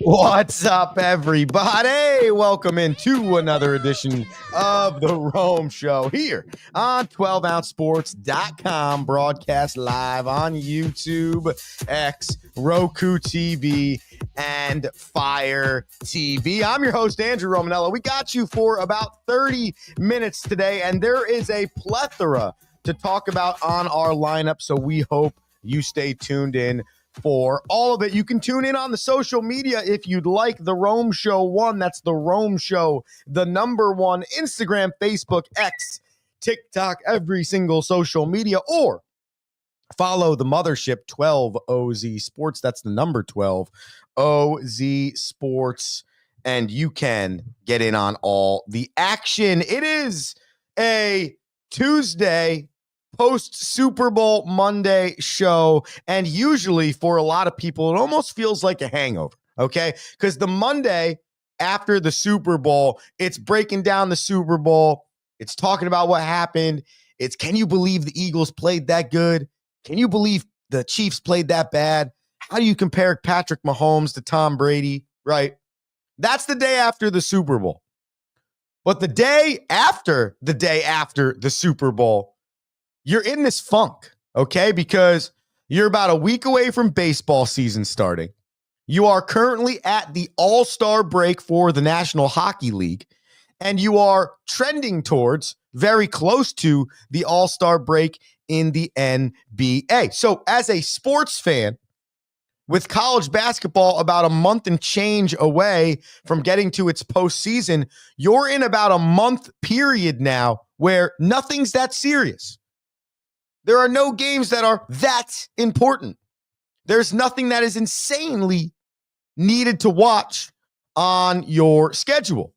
What's up, everybody? Welcome into another edition of The Rome Show here on 12ouncesports.com, broadcast live on YouTube, X, Roku TV, and Fire TV. I'm your host, Andrew Romanello. We got you for about 30 minutes today, and there is a plethora to talk about on our lineup, so we hope you stay tuned in for all of it. You can tune in on the social media if you'd like. The Rome Show 1, that's The Rome Show, the number 1, Instagram, Facebook, X, TikTok, every single social media, or follow the mothership 12 OZ Sports. That's the number 12 OZ Sports, and you can get in on all the action. It is a Tuesday post Super Bowl Monday show, and usually for a lot of people it almost feels like a hangover, okay? Because the Monday after the Super Bowl, it's breaking down the Super Bowl, it's talking about what happened, it's can you believe the Eagles played that good? Can you believe the Chiefs played that bad? How do you compare Patrick Mahomes to Tom Brady, right? That's the day after the Super Bowl. But the day after the Super Bowl, you're in this funk, okay? Because you're about a week away from baseball season starting. You are currently at the All-Star break for the National Hockey League, and you are trending towards, very close to, the All-Star break in the NBA. So as a sports fan, with college basketball about a month and change away from getting to its postseason, you're in about a month period now where nothing's that serious. There are no games that are that important. There's nothing that is insanely needed to watch on your schedule,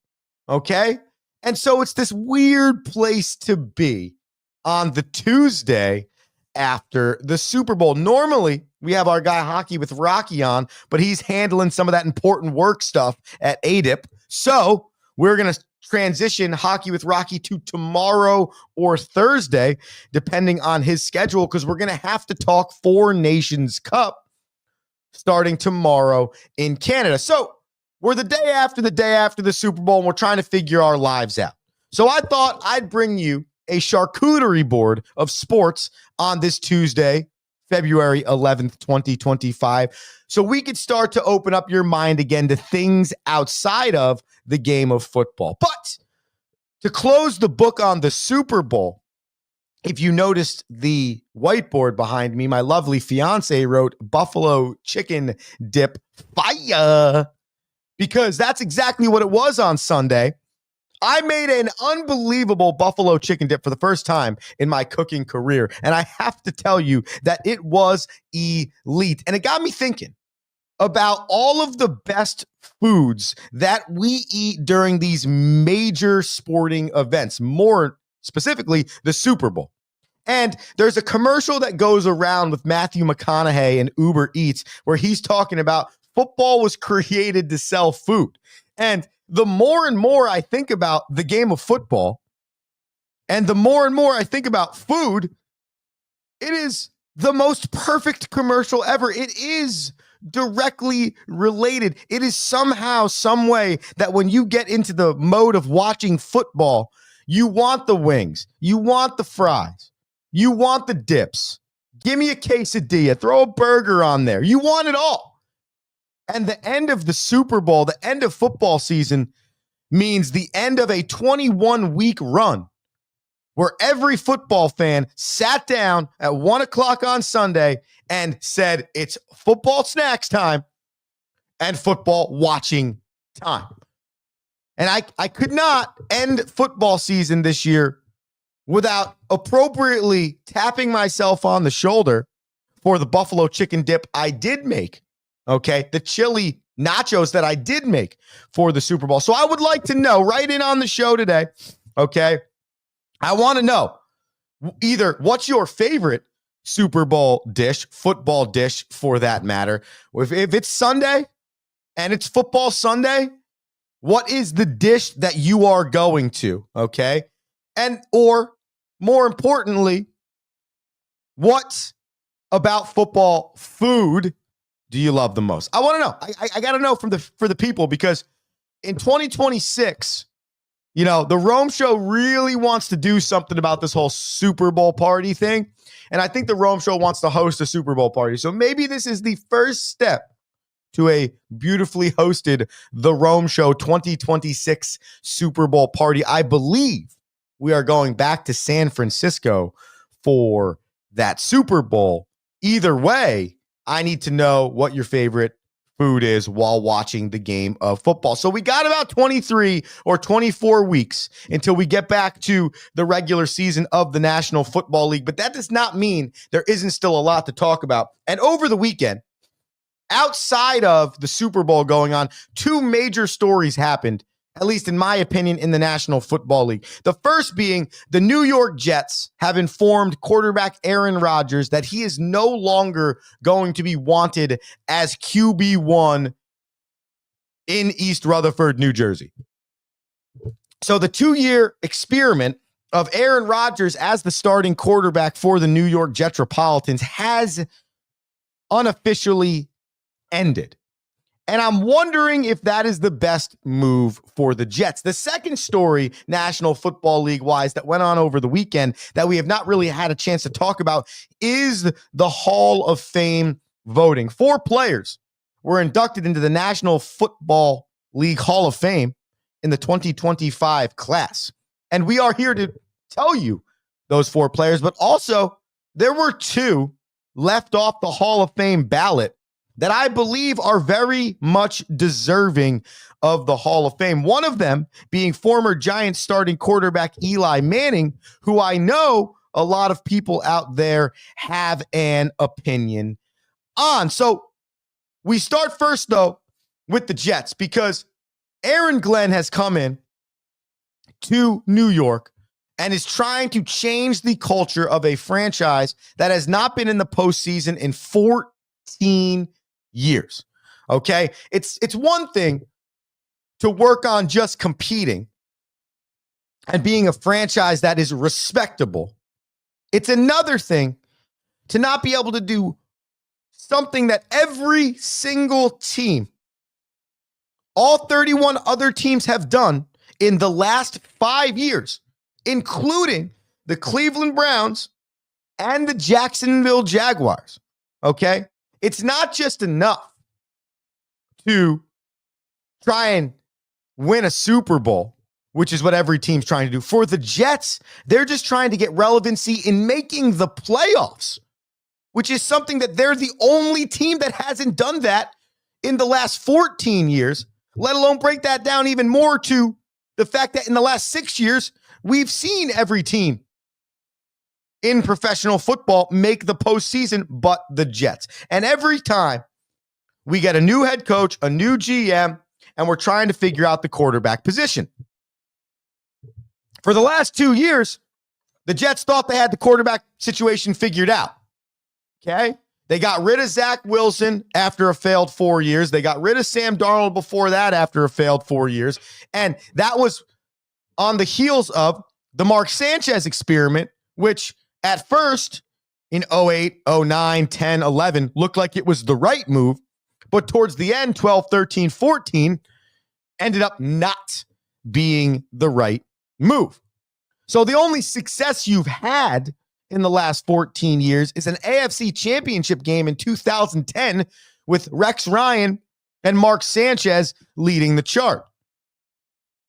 okay? And so it's this weird place to be on the Tuesday after the Super Bowl. Normally, we have our guy Hockey with Rocky on, but he's handling some of that important work stuff at ADIP. So we're going to transition Hockey with Rocky to tomorrow or Thursday, depending on his schedule, because we're going to have to talk Four Nations Cup starting tomorrow in Canada. So we're the day after the Super Bowl, and we're trying to figure our lives out. So I thought I'd bring you a charcuterie board of sports on this Tuesday, February 11th, 2025, so we could start to open up your mind again to things outside of the game of football. But to close the book on the Super Bowl, if you noticed the whiteboard behind me, my lovely fiance wrote buffalo chicken dip fire, because that's exactly what it was on Sunday. I made an unbelievable buffalo chicken dip for the first time in my cooking career, and I have to tell you that it was elite. And it got me thinking about all of the best foods that we eat during these major sporting events, more specifically the Super Bowl. And there's a commercial that goes around with Matthew McConaughey and Uber Eats where he's talking about football was created to sell food. And the more and more I think about the game of football, and the more and more I think about food, it is the most perfect commercial ever. It is directly related. It is somehow, some way that when you get into the mode of watching football, you want the wings, you want the fries, you want the dips. Give me a quesadilla, throw a burger on there. You want it all. And the end of the Super Bowl, the end of football season, means the end of a 21-week run where every football fan sat down at 1 o'clock on Sunday and said, it's football snacks time and football watching time. And I could not end football season this year without appropriately tapping myself on the shoulder for the buffalo chicken dip I did make. Okay, the chili nachos that I did make for the Super Bowl. So I would like to know, right in on the show today, okay, I want to know either what's your favorite Super Bowl dish, football dish for that matter. If it's Sunday and it's football Sunday, what is the dish that you are going to, okay? And or more importantly, what about football food do you love the most? I want to know. I got to know for the people, because in 2026, the Rome Show really wants to do something about this whole Super Bowl party thing. And I think the Rome Show wants to host a Super Bowl party. So maybe this is the first step to a beautifully hosted The Rome Show 2026 Super Bowl party. I believe we are going back to San Francisco for that Super Bowl. Either way, I need to know what your favorite food is while watching the game of football. So we got about 23 or 24 weeks until we get back to the regular season of the National Football League. But that does not mean there isn't still a lot to talk about. And over the weekend, outside of the Super Bowl going on, two major stories happened, at least in my opinion, in the National Football League. The first being the New York Jets have informed quarterback Aaron Rodgers that he is no longer going to be wanted as QB1 in East Rutherford, New Jersey. So the 2-year experiment of Aaron Rodgers as the starting quarterback for the New York Jetropolitans has unofficially ended. And I'm wondering if that is the best move for the Jets. The second story, National Football League-wise, that went on over the weekend that we have not really had a chance to talk about is the Hall of Fame voting. 4 players were inducted into the National Football League Hall of Fame in the 2025 class. And we are here to tell you those 4 players, but also there were 2 left off the Hall of Fame ballot that I believe are very much deserving of the Hall of Fame. One of them being former Giants starting quarterback Eli Manning, who I know a lot of people out there have an opinion on. So we start first, though, with the Jets, because Aaron Glenn has come in to New York and is trying to change the culture of a franchise that has not been in the postseason in 14 years. Okay. It's one thing to work on just competing and being a franchise that is respectable. It's another thing to not be able to do something that every single team, all 31 other teams have done in the last 5 years, including the Cleveland Browns and the Jacksonville Jaguars. Okay. It's not just enough to try and win a Super Bowl, which is what every team's trying to do. For the Jets, they're just trying to get relevancy in making the playoffs, which is something that they're the only team that hasn't done that in the last 14 years, let alone break that down even more to the fact that in the last 6 years, we've seen every team in professional football make the postseason but the Jets. And every time we get a new head coach, a new GM, and we're trying to figure out the quarterback position. For the last 2 years, the Jets thought they had the quarterback situation figured out. Okay? They got rid of Zach Wilson after a failed 4 years. They got rid of Sam Darnold before that after a failed 4 years. And that was on the heels of the Mark Sanchez experiment, which at first in 08, 09, 10, 11 looked like it was the right move, but towards the end, 12, 13, 14, ended up not being the right move. So the only success you've had in the last 14 years is an AFC championship game in 2010 with Rex Ryan and Mark Sanchez leading the chart.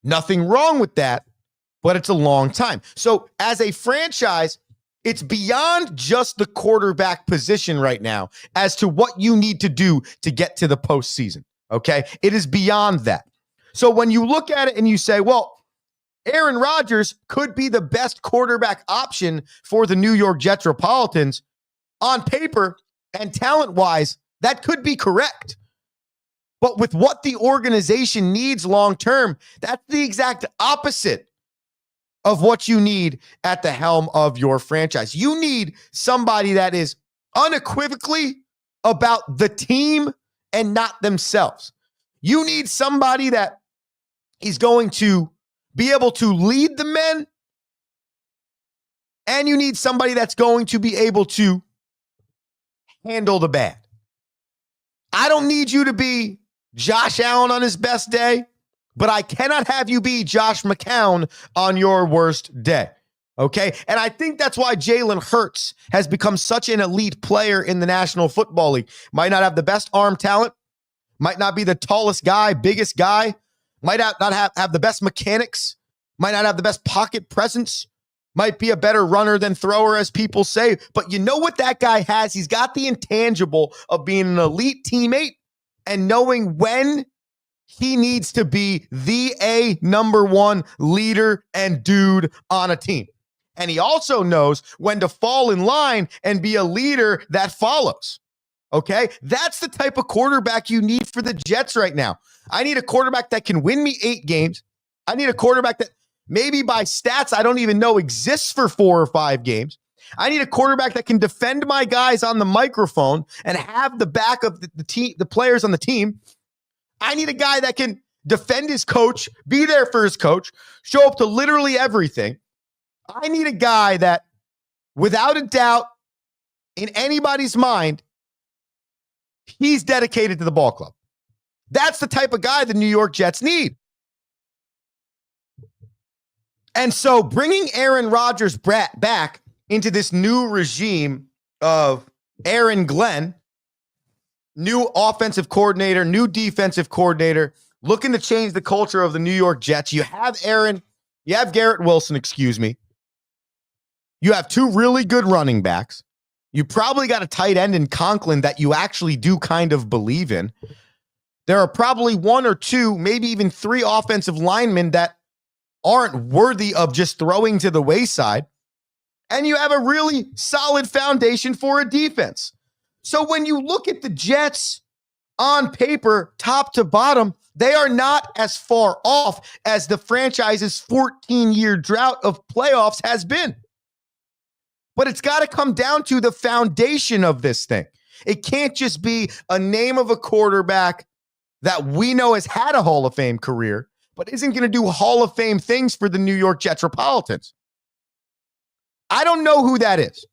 Nothing wrong with that, but it's a long time. So as a franchise, it's beyond just the quarterback position right now as to what you need to do to get to the postseason, okay? It is beyond that. So when you look at it and you say, well, Aaron Rodgers could be the best quarterback option for the New York Jetropolitans, on paper and talent-wise, that could be correct. But with what the organization needs long-term, that's the exact opposite of what you need at the helm of your franchise. You need somebody that is unequivocally about the team and not themselves. You need somebody that is going to be able to lead the men, and you need somebody that's going to be able to handle the bad. I don't need you to be Josh Allen on his best day, but I cannot have you be Josh McCown on your worst day. Okay? And I think that's why Jalen Hurts has become such an elite player in the National Football League. Might not have the best arm talent, might not be the tallest guy, biggest guy, might not have the best mechanics, might not have the best pocket presence, might be a better runner than thrower, as people say. But you know what that guy has? He's got the intangible of being an elite teammate and knowing when he needs to be the number one leader and dude on a team. And he also knows when to fall in line and be a leader that follows. Okay? That's the type of quarterback you need for the Jets right now. I need a quarterback that can win me 8 games. I need a quarterback that maybe by stats I don't even know exists for 4 or 5 games. I need a quarterback that can defend my guys on the microphone and have the back of the players on the team. I need a guy that can defend his coach, be there for his coach, show up to literally everything. I need a guy that, without a doubt, in anybody's mind, he's dedicated to the ball club. That's the type of guy the New York Jets need. And so bringing Aaron Rodgers back into this new regime of Aaron Glenn, new offensive coordinator, new defensive coordinator, looking to change the culture of the New York Jets. You have Garrett Wilson, You have 2 really good running backs. You probably got a tight end in Conklin that you actually do kind of believe in. There are probably 1 or 2, maybe even 3 offensive linemen that aren't worthy of just throwing to the wayside. And you have a really solid foundation for a defense. So when you look at the Jets on paper, top to bottom, they are not as far off as the franchise's 14-year drought of playoffs has been. But it's got to come down to the foundation of this thing. It can't just be a name of a quarterback that we know has had a Hall of Fame career, but isn't going to do Hall of Fame things for the New York Jetropolitans. I don't know who that is,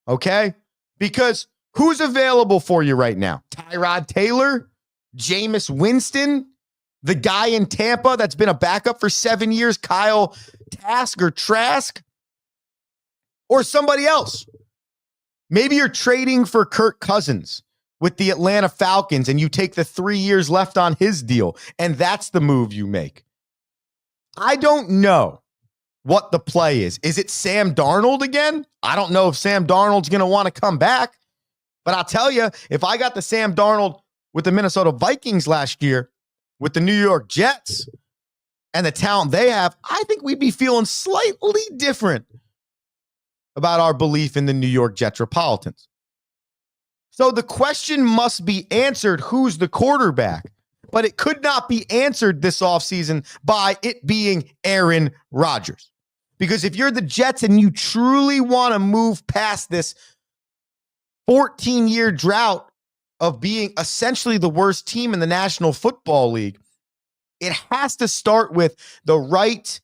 okay? Because who's available for you right now? Tyrod Taylor? Jameis Winston? The guy in Tampa that's been a backup for 7 years, Kyle Trask? Or somebody else? Maybe you're trading for Kirk Cousins with the Atlanta Falcons and you take the 3 years left on his deal, and that's the move you make. I don't know what the play is. Is it Sam Darnold again? I don't know if Sam Darnold's going to want to come back, but I'll tell you, if I got the Sam Darnold with the Minnesota Vikings last year, with the New York Jets and the talent they have, I think we'd be feeling slightly different about our belief in the New York Jetropolitans. So the question must be answered, who's the quarterback? But it could not be answered this offseason by it being Aaron Rodgers. Because if you're the Jets and you truly want to move past this 14-year drought of being essentially the worst team in the National Football League, it has to start with the right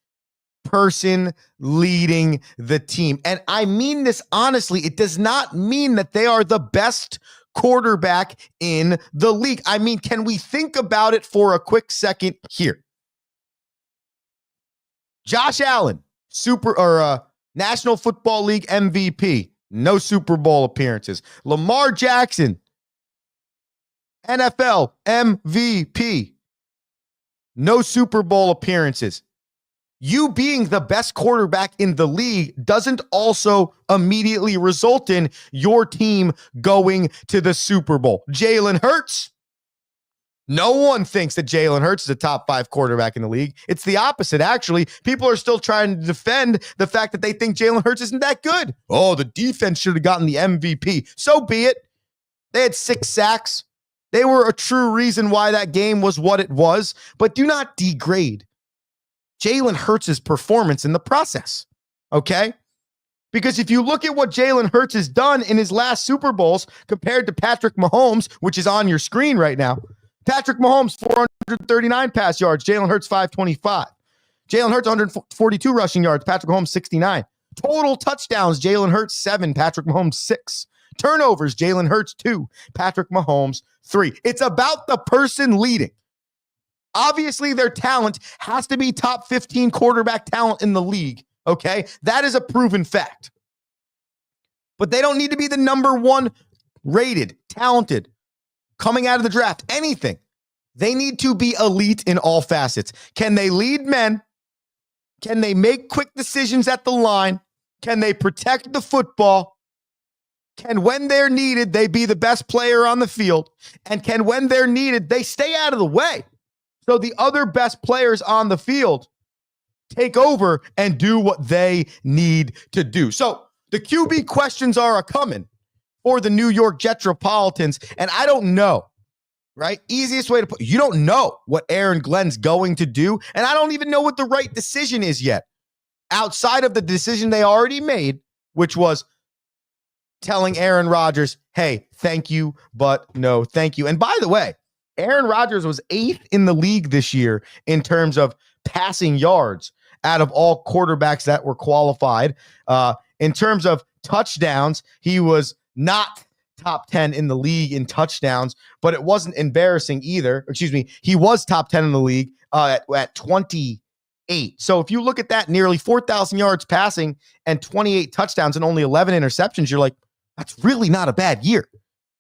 person leading the team. And I mean this honestly. It does not mean that they are the best quarterback in the league. I mean, can we think about it for a quick second here? Josh Allen, National Football League MVP, no Super Bowl appearances. Lamar Jackson, NFL MVP, no Super Bowl appearances. You being the best quarterback in the league doesn't also immediately result in your team going to the Super Bowl. Jalen Hurts. No one thinks that Jalen Hurts is a top 5 quarterback in the league. It's the opposite, actually. People are still trying to defend the fact that they think Jalen Hurts isn't that good. Oh, the defense should have gotten the MVP. So be it. They had 6 sacks. They were a true reason why that game was what it was. But do not degrade Jalen Hurts' performance in the process, okay? Because if you look at what Jalen Hurts has done in his last Super Bowls compared to Patrick Mahomes, which is on your screen right now, Patrick Mahomes, 439 pass yards, Jalen Hurts, 525. Jalen Hurts, 142 rushing yards, Patrick Mahomes, 69. Total touchdowns, Jalen Hurts, 7, Patrick Mahomes, 6. Turnovers, Jalen Hurts 2, Patrick Mahomes 3. It's about the person leading. Obviously, their talent has to be top 15 quarterback talent in the league, okay? That is a proven fact. But they don't need to be the number one rated, talented, coming out of the draft, anything. They need to be elite in all facets. Can they lead men? Can they make quick decisions at the line? Can they protect the football? Can, when they're needed, they be the best player on the field? And can, when they're needed, they stay out of the way so the other best players on the field take over and do what they need to do? So the QB questions are a-coming for the New York Jetropolitans, and I don't know, right? Easiest way to put, you don't know what Aaron Glenn's going to do, and I don't even know what the right decision is yet. Outside of the decision they already made, which was telling Aaron Rodgers, hey, thank you, but no thank you. And by the way, Aaron Rodgers was 8th in the league this year in terms of passing yards out of all quarterbacks that were qualified. In terms of touchdowns, he was not top 10 in the league in touchdowns, but it wasn't embarrassing either. Excuse me. He was top 10 in the league at 28. So if you look at that, nearly 4,000 yards passing and 28 touchdowns and only 11 interceptions, you're like, that's really not a bad year,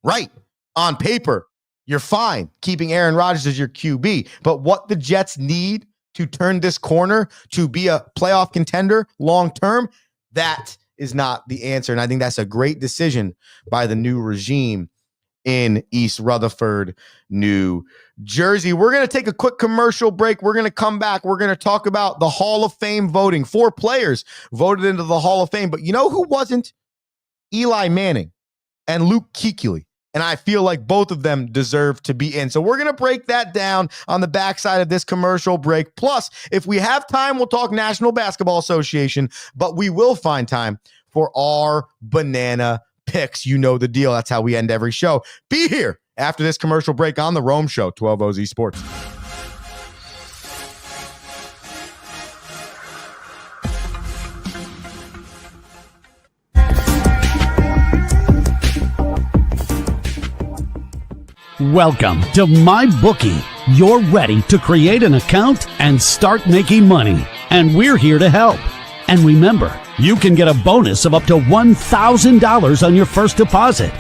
right? On paper, you're fine keeping Aaron Rodgers as your QB. But what the Jets need to turn this corner to be a playoff contender long-term, that is not the answer. And I think that's a great decision by the new regime in East Rutherford, New Jersey. We're going to take a quick commercial break. We're going to come back. We're going to talk about the Hall of Fame voting. 4 players voted into the Hall of Fame, but you know who wasn't? Eli Manning and Luke Kuechly. And I feel like both of them deserve to be in. So we're going to break that down on the backside of this commercial break. Plus, if we have time, we'll talk National Basketball Association, but we will find time for our banana picks. You know the deal. That's how we end every show. Be here after this commercial break on The Rome Show, 12 OZ Sports. Welcome to MyBookie. You're ready to create an account and start making money, and we're here to help. And remember, you can get a bonus of up to $1,000 on your first deposit.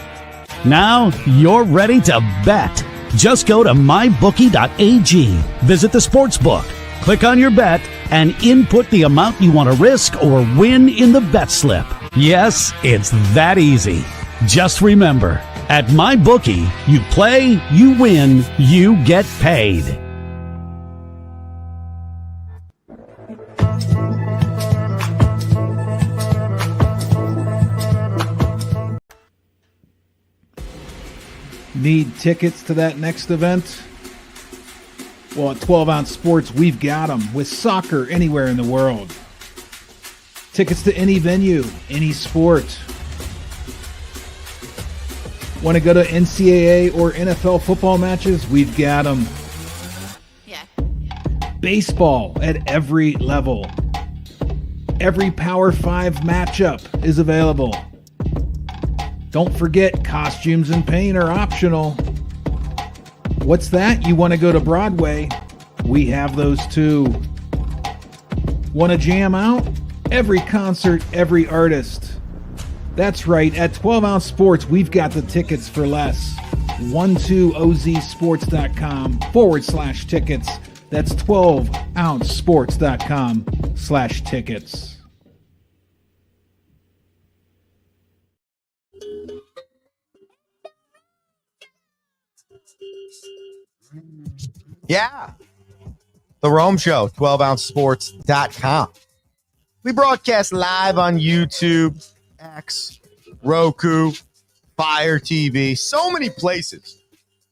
Now you're ready to bet. Just go to mybookie.ag, visit the sportsbook, click on your bet, and input the amount you want to risk or win in the bet slip. Yes, it's that easy. Just remember, at MyBookie, you play, you win, you get paid. Need tickets to that next event? Well, at 12 Ounce Sports, we've got them with soccer anywhere in the world. Tickets to any venue, any sport. Want to go to NCAA or NFL football matches? We've got them. Yeah. Baseball at every level. Every Power 5 matchup is available. Don't forget, costumes and paint are optional. What's that? You want to go to Broadway? We have those too. Want to jam out? Every concert, every artist. That's right, at 12 Ounce Sports, we've got the tickets for less. 12ozsports.com/tickets. That's 12ouncesports.com/tickets. Yeah. The Rome Show, 12ouncesports.com. We broadcast live on YouTube, X, Roku, Fire TV, so many places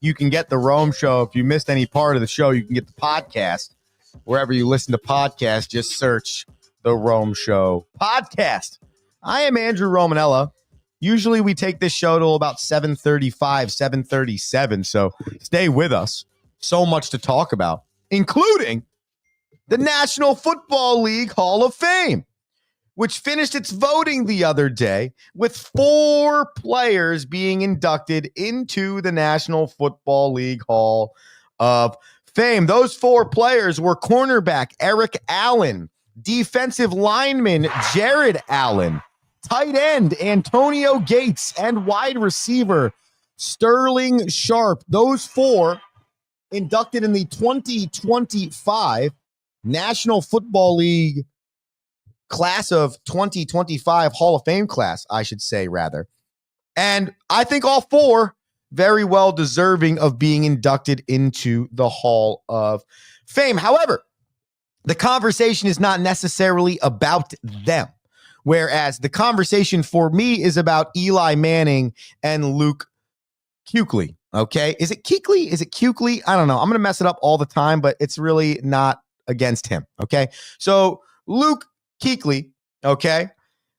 you can get the Rome Show. If you missed any part of the show, you can get the podcast. Wherever you listen to podcasts, just search the Rome Show podcast. I am Andrew Romanella. Usually we take this show to about 7:35, 7:37, so stay with us. So much to talk about, including the National Football League Hall of Fame. which finished its voting the other day with 4 players being inducted into the National Football League Hall of Fame. Those 4 players were cornerback Eric Allen, defensive lineman Jared Allen, tight end Antonio Gates, and wide receiver Sterling Sharp. Those 4 inducted in the 2025 National Football League class of 2025 Hall of Fame class, I should say, rather. And I think all 4 very well deserving of being inducted into the Hall of Fame. However, the conversation is not necessarily about them, whereas the conversation for me is about Eli Manning and Luke Kuechly. Okay. Is it Kuechly? Is it Kuechly? I don't know. I'm going to mess it up all the time, but it's really not against him. Okay. So Luke Kuechly, okay,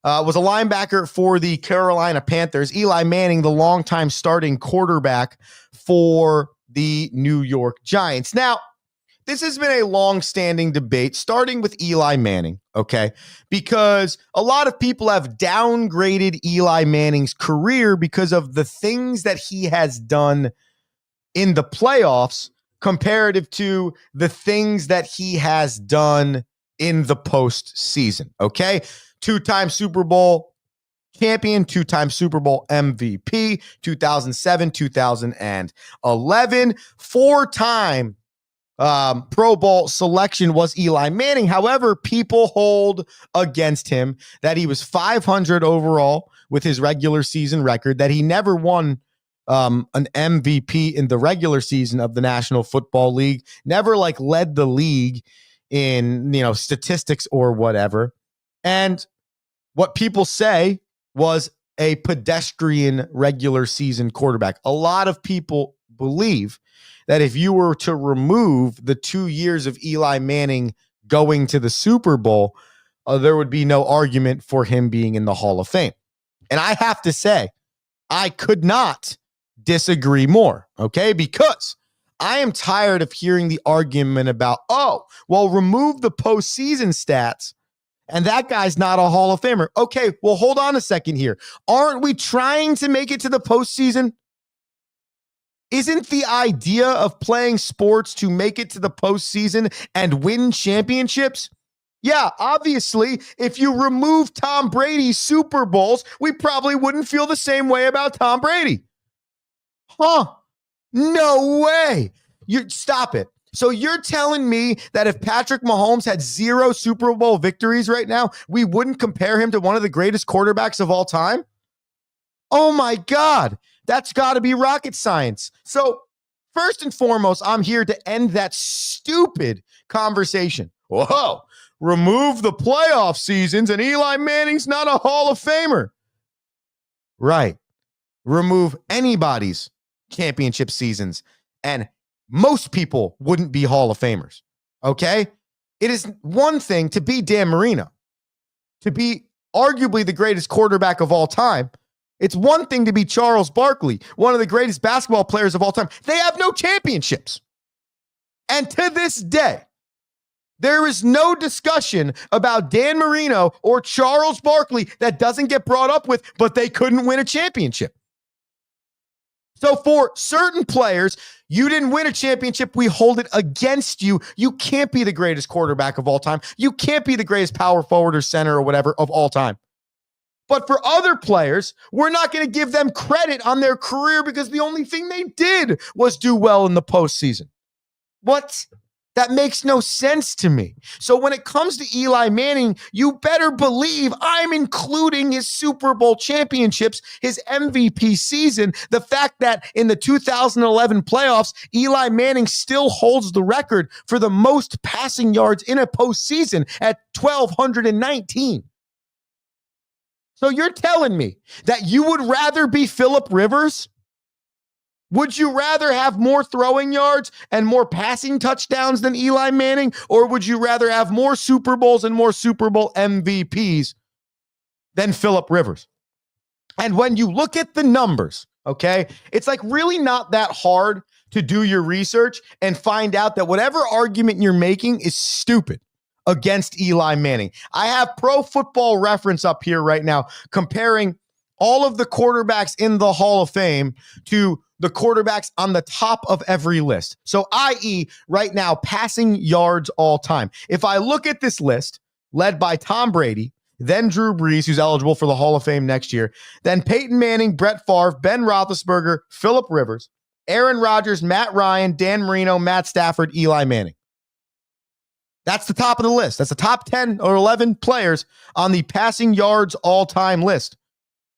was a linebacker for the Carolina Panthers. Eli Manning, the longtime starting quarterback for the New York Giants. Now, this has been a long-standing debate, starting with Eli Manning, okay, because a lot of people have downgraded Eli Manning's career because of the things that he has done in the playoffs comparative to the things that he has done in the postseason, okay? 2-time Super Bowl champion, 2-time Super Bowl MVP, 2007, 2011, 4-time Pro Bowl selection was Eli Manning. However, people hold against him that he was 500 overall with his regular season record, that he never won an MVP in the regular season of the National Football League, never led the league in, statistics or whatever. And what people say was a pedestrian regular season quarterback. A lot of people believe that if you were to remove the 2 years of Eli Manning going to the Super Bowl, there would be no argument for him being in the Hall of Fame. And I have to say, I could not disagree more, okay? Because I am tired of hearing the argument about, remove the postseason stats and that guy's not a Hall of Famer. Okay, well, hold on a second here. Aren't we trying to make it to the postseason? Isn't the idea of playing sports to make it to the postseason and win championships? Yeah, obviously, if you remove Tom Brady's Super Bowls, we probably wouldn't feel the same way about Tom Brady. Huh? No way. Stop it. So you're telling me that if Patrick Mahomes had 0 Super Bowl victories right now, we wouldn't compare him to one of the greatest quarterbacks of all time? Oh my God. That's got to be rocket science. So first and foremost, I'm here to end that stupid conversation. Whoa, remove the playoff seasons and Eli Manning's not a Hall of Famer. Right. Remove anybody's championship seasons and most people wouldn't be Hall of Famers. Okay? It is one thing to be Dan Marino, to be arguably the greatest quarterback of all time. It's one thing to be Charles Barkley, one of the greatest basketball players of all time. They have no championships. And to this day, there is no discussion about Dan Marino or Charles Barkley that doesn't get brought up with, but they couldn't win a championship. So for certain players, you didn't win a championship, we hold it against you. You can't be the greatest quarterback of all time. You can't be the greatest power forward or center or whatever of all time. But for other players, we're not going to give them credit on their career because the only thing they did was do well in the postseason. What? That makes no sense to me. So when it comes to Eli Manning, you better believe I'm including his Super Bowl championships, his MVP season, the fact that in the 2011 playoffs, Eli Manning still holds the record for the most passing yards in a postseason at 1,219. So you're telling me that you would rather be Phillip Rivers? Would you rather have more throwing yards and more passing touchdowns than Eli Manning? Or would you rather have more Super Bowls and more Super Bowl MVPs than Phillip Rivers? And when you look at the numbers, okay, it's really not that hard to do your research and find out that whatever argument you're making is stupid. against Eli Manning. I have Pro Football Reference up here right now comparing all of the quarterbacks in the Hall of Fame to the quarterbacks on the top of every list. So, i.e., right now, passing yards all time. If I look at this list, led by Tom Brady, then Drew Brees, who's eligible for the Hall of Fame next year, then Peyton Manning, Brett Favre, Ben Roethlisberger, Phillip Rivers, Aaron Rodgers, Matt Ryan, Dan Marino, Matt Stafford, Eli Manning. That's the top of the list. That's the top 10 or 11 players on the passing yards all-time list.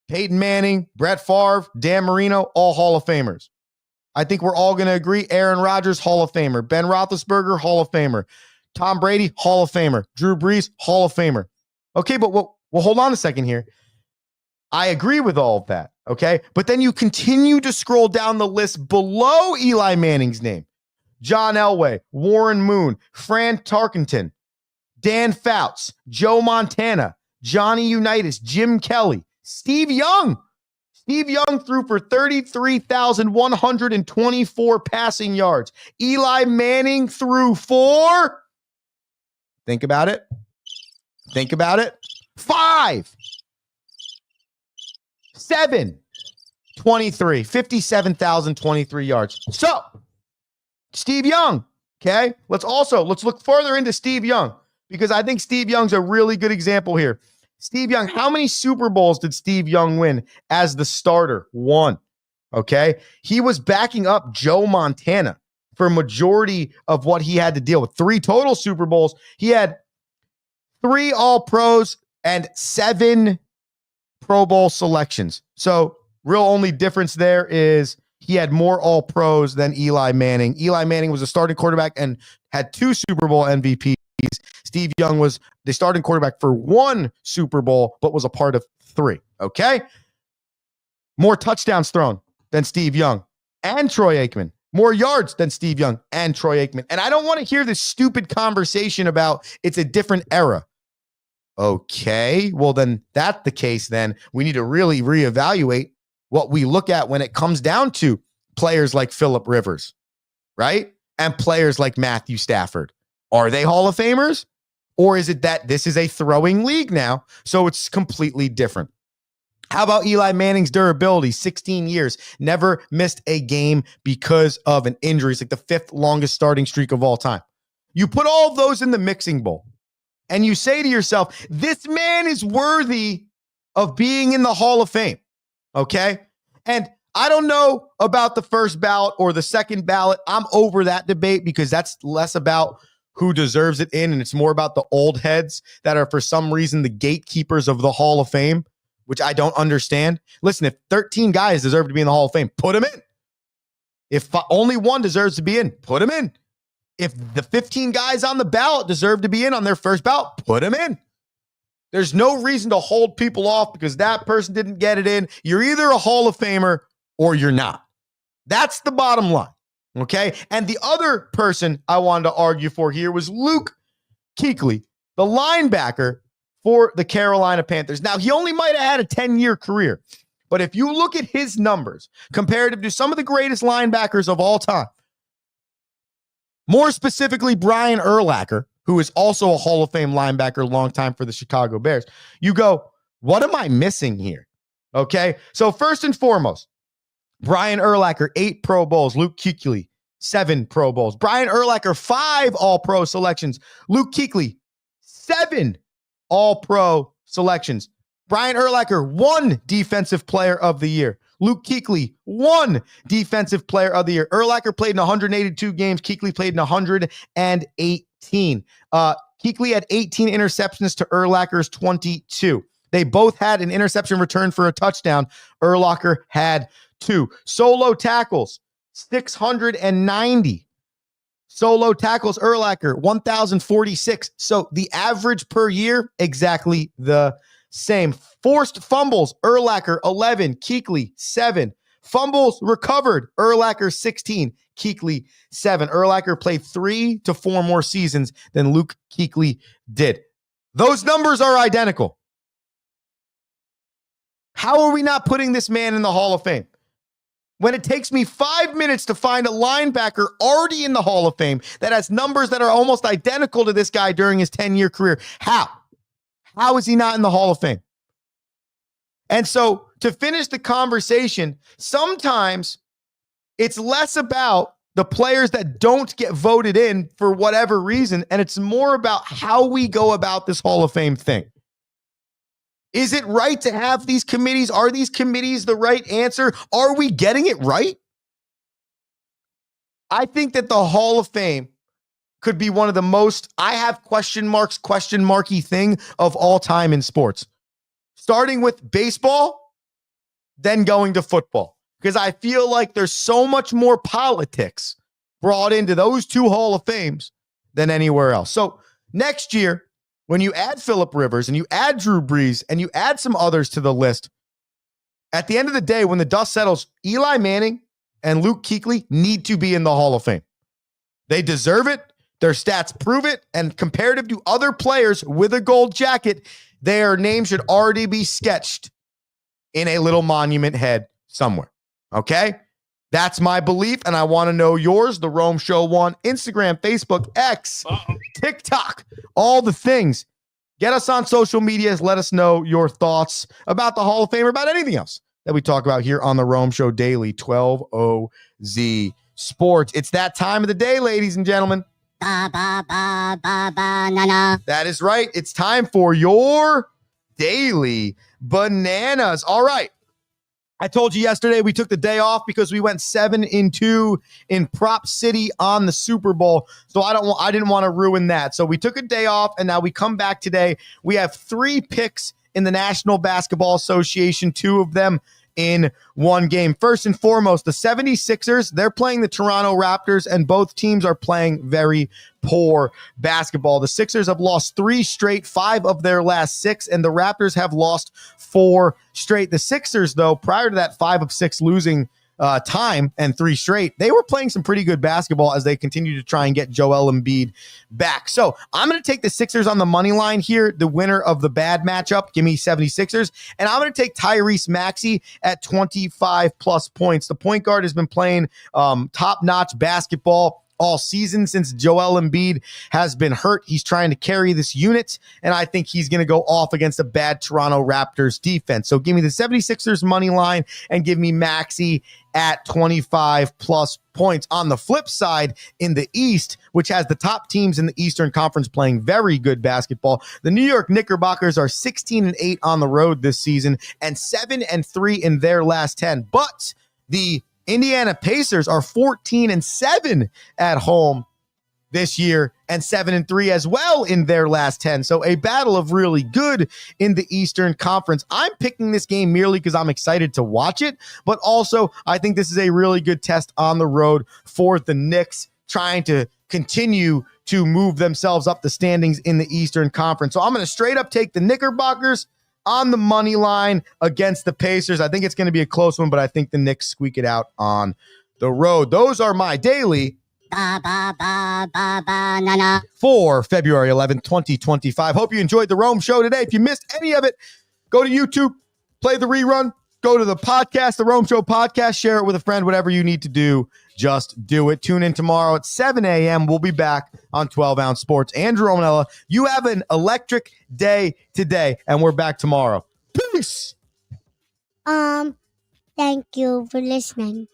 Peyton Manning, Brett Favre, Dan Marino, all Hall of Famers. I think we're all going to agree. Aaron Rodgers, Hall of Famer. Ben Roethlisberger, Hall of Famer. Tom Brady, Hall of Famer. Drew Brees, Hall of Famer. Okay, but well, hold on a second here. I agree with all of that, okay? But then you continue to scroll down the list below Eli Manning's name. John Elway, Warren Moon, Fran Tarkenton, Dan Fouts, Joe Montana, Johnny Unitas, Jim Kelly, Steve Young. Steve Young threw for 33,124 passing yards. Eli Manning threw for, think about it. 5, 7, 23, 57,023 yards. So, Steve Young, okay? Let's look further into Steve Young because I think Steve Young's a really good example here. Steve Young, how many Super Bowls did Steve Young win as the starter? 1, okay? He was backing up Joe Montana for a majority of what he had to deal with. 3 total Super Bowls. He had 3 All-Pros and 7 Pro Bowl selections. So, real only difference there is he had more All-Pros than Eli Manning. Eli Manning was a starting quarterback and had 2 Super Bowl MVPs. Steve Young was the starting quarterback for 1 Super Bowl, but was a part of 3. Okay? More touchdowns thrown than Steve Young and Troy Aikman. More yards than Steve Young and Troy Aikman. And I don't want to hear this stupid conversation about it's a different era. Okay, well, then that's the case. Then we need to really reevaluate what we look at when it comes down to players like Phillip Rivers, right? And players like Matthew Stafford. Are they Hall of Famers? Or is it that this is a throwing league now, so it's completely different? How about Eli Manning's durability? 16 years, never missed a game because of an injury. It's like the 5th longest starting streak of all time. You put all of those in the mixing bowl, and you say to yourself, this man is worthy of being in the Hall of Fame, okay? And I don't know about the first ballot or the second ballot. I'm over that debate because that's less about who deserves it in, and it's more about the old heads that are for some reason the gatekeepers of the Hall of Fame, which I don't understand. Listen, if 13 guys deserve to be in the Hall of Fame, put them in. If only 1 deserves to be in, put them in. If the 15 guys on the ballot deserve to be in on their first ballot, put them in. There's no reason to hold people off because that person didn't get it in. You're either a Hall of Famer or you're not. That's the bottom line, okay? And the other person I wanted to argue for here was Luke Kuechly, the linebacker for the Carolina Panthers. Now, he only might have had a 10-year career, but if you look at his numbers comparative to some of the greatest linebackers of all time, more specifically Brian Urlacher, who is also a Hall of Fame linebacker, long time for the Chicago Bears, you go, what am I missing here? Okay, so first and foremost, Brian Urlacher, 8 Pro Bowls. Luke Kuechly, 7 Pro Bowls. Brian Urlacher, 5 All-Pro selections. Luke Kuechly, 7 All-Pro selections. Brian Urlacher, 1 Defensive Player of the Year. Luke Kuechly, 1 Defensive Player of the Year. Urlacher played in 182 games. Kuechly played in 118. Kuechly had 18 interceptions to Urlacher's 22. They both had an interception return for a touchdown. Urlacher had 2. Solo tackles, 690. Solo tackles, Urlacher, 1,046. So the average per year, exactly the same. Forced fumbles, Urlacher, 11. Kuechly, 7. Fumbles recovered, Urlacher, 16. Kuechly, 7. Urlacher played 3 to 4 more seasons than Luke Kuechly did. Those numbers are identical. How are we not putting this man in the Hall of Fame? when it takes me 5 minutes to find a linebacker already in the Hall of Fame that has numbers that are almost identical to this guy during his 10-year career? How? How is he not in the Hall of Fame? And so to finish the conversation, sometimes it's less about the players that don't get voted in for whatever reason, and it's more about how we go about this Hall of Fame thing. Is it right to have these committees? Are these committees the right answer? Are we getting it right? I think that the Hall of Fame could be one of the most, I have question marky thing of all time in sports. Starting with baseball, then going to football. Because I feel like there's so much more politics brought into those two Hall of Fames than anywhere else. So next year, when you add Phillip Rivers and you add Drew Brees and you add some others to the list, at the end of the day, when the dust settles, Eli Manning and Luke Kuechly need to be in the Hall of Fame. They deserve it. Their stats prove it. And comparative to other players with a gold jacket, their name should already be sketched in a little monument head somewhere. Okay? That's my belief, and I want to know yours. The Rome Show 1, Instagram, Facebook, X, TikTok, all the things. Get us on social medias. Let us know your thoughts about the Hall of Fame or about anything else that we talk about here on the Rome Show Daily, 12OZ Sports. It's that time of the day, ladies and gentlemen. That is right. It's time for your Daily Bananas. All right. I told you yesterday we took the day off because we went 7-2 in Prop City on the Super Bowl. So I didn't want to ruin that. So we took a day off, and now we come back today. We have 3 picks in the National Basketball Association, 2 of them in one game. First and foremost, the 76ers, they're playing the Toronto Raptors, and both teams are playing very poor basketball. The Sixers have lost 3 straight, 5 of their last 6, and the Raptors have lost 4 straight. The Sixers, though, prior to that 5 of 6 losing time and 3 straight, they were playing some pretty good basketball as they continue to try and get Joel Embiid back. So I'm going to take the Sixers on the money line here, the winner of the bad matchup. Give me 76ers. And I'm going to take Tyrese Maxey at 25 plus points. The point guard has been playing top-notch basketball all season since Joel Embiid has been hurt. He's trying to carry this unit, and I think he's going to go off against a bad Toronto Raptors defense. So give me the 76ers money line and give me Maxey at 25 plus points. On the flip side, in the East, which has the top teams in the Eastern Conference playing very good basketball, the New York Knickerbockers are 16-8 on the road this season and 7-3 in their last 10. But the Indiana Pacers are 14-7 at home this year and 7-3 as well in their last 10. So a battle of really good in the Eastern Conference. I'm picking this game merely because I'm excited to watch it, but also I think this is a really good test on the road for the Knicks trying to continue to move themselves up the standings in the Eastern Conference. So I'm going to straight up take the Knickerbockers on the money line against the Pacers. I think it's going to be a close one, but I think the Knicks squeak it out on the road. Those are my daily for February 11th, 2025. Hope you enjoyed the Rome Show today. If you missed any of it, go to YouTube, play the rerun, go to the podcast, the Rome Show podcast, share it with a friend, whatever you need to do. Just do it. Tune in tomorrow at 7 a.m. We'll be back on 12-Ounce Sports. Andrew Romanella, you have an electric day today, and we're back tomorrow. Peace. Thank you for listening.